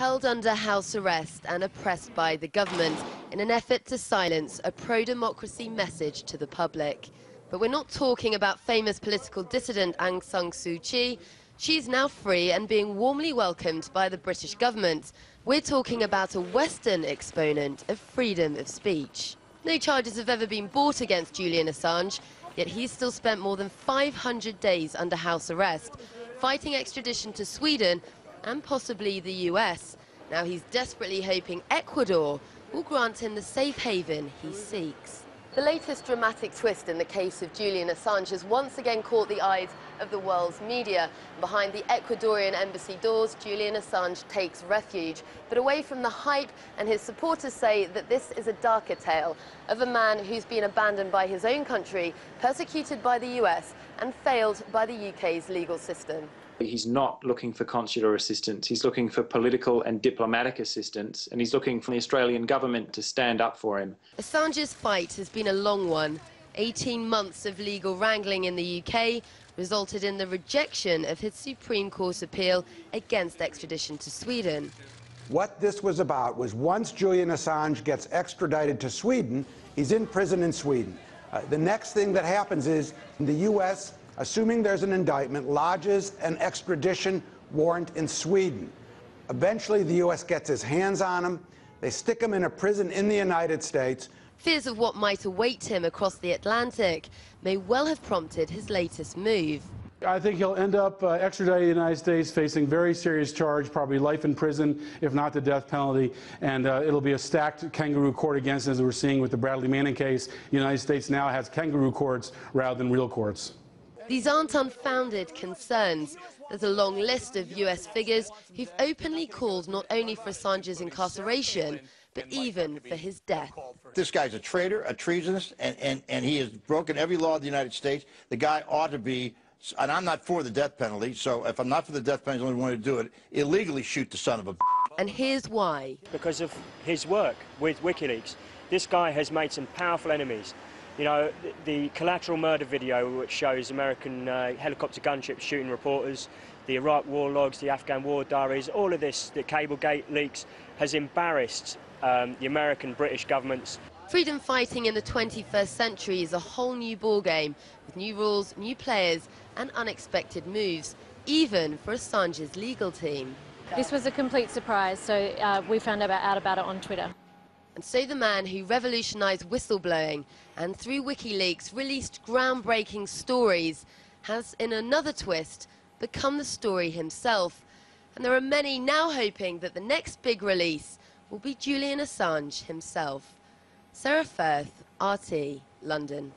held under house arrest and oppressed by the government in an effort to silence a pro-democracy message to the public. But we're not talking about famous political dissident Aung San Suu Kyi. She's now free and being warmly welcomed by the British government. We're talking about a Western exponent of freedom of speech. No charges have ever been brought against Julian Assange, yet he's still spent more than 500 days under house arrest, fighting extradition to Sweden and possibly the US. Now he's desperately hoping Ecuador will grant him the safe haven he seeks. The latest dramatic twist in the case of Julian Assange has once again caught the eyes of the world's media. Behind the Ecuadorian embassy doors, Julian Assange takes refuge. But away from the hype, and his supporters say that this is a darker tale of a man who's been abandoned by his own country, persecuted by the US, and failed by the UK's legal system. He's not looking for consular assistance, he's looking for political and diplomatic assistance, and he's looking for the Australian government to stand up for him. Assange's fight has been a long one. 18 months of legal wrangling in the UK resulted in the rejection of his Supreme Court appeal against extradition to Sweden. What this was about was once Julian Assange gets extradited to Sweden, he's in prison in Sweden. The next thing that happens is the US, assuming there's an indictment, lodges an extradition warrant in Sweden. Eventually, the U.S. gets his hands on him. They stick him in a prison in the United States. Fears of what might await him across the Atlantic may well have prompted his latest move. I think he'll end up extradited to the United States, facing very serious charge, probably life in prison, if not the death penalty. And it'll be a stacked kangaroo court against him, as we're seeing with the Bradley Manning case. The United States now has kangaroo courts rather than real courts. These aren't unfounded concerns. There's a long list of US figures who've openly called not only for Assange's incarceration, but even for his death. This guy's a traitor, a treasonist, and he has broken every law of the United States. The guy ought to be, and I'm not for the death penalty, so if I'm not for the death penalty, the only one to do it, illegally shoot the son of a... And here's why. Because of his work with WikiLeaks, this guy has made some powerful enemies. You know, the collateral murder video, which shows American helicopter gunships shooting reporters, the Iraq war logs, the Afghan war diaries, all of this, the Cablegate leaks, has embarrassed the American, British governments. Freedom fighting in the 21st century is a whole new ballgame, with new rules, new players, and unexpected moves, even for Assange's legal team. This was a complete surprise, so we found out about it on Twitter. And so the man who revolutionized whistleblowing and through WikiLeaks released groundbreaking stories has, in another twist, become the story himself. And there are many now hoping that the next big release will be Julian Assange himself. Sarah Firth, RT, London.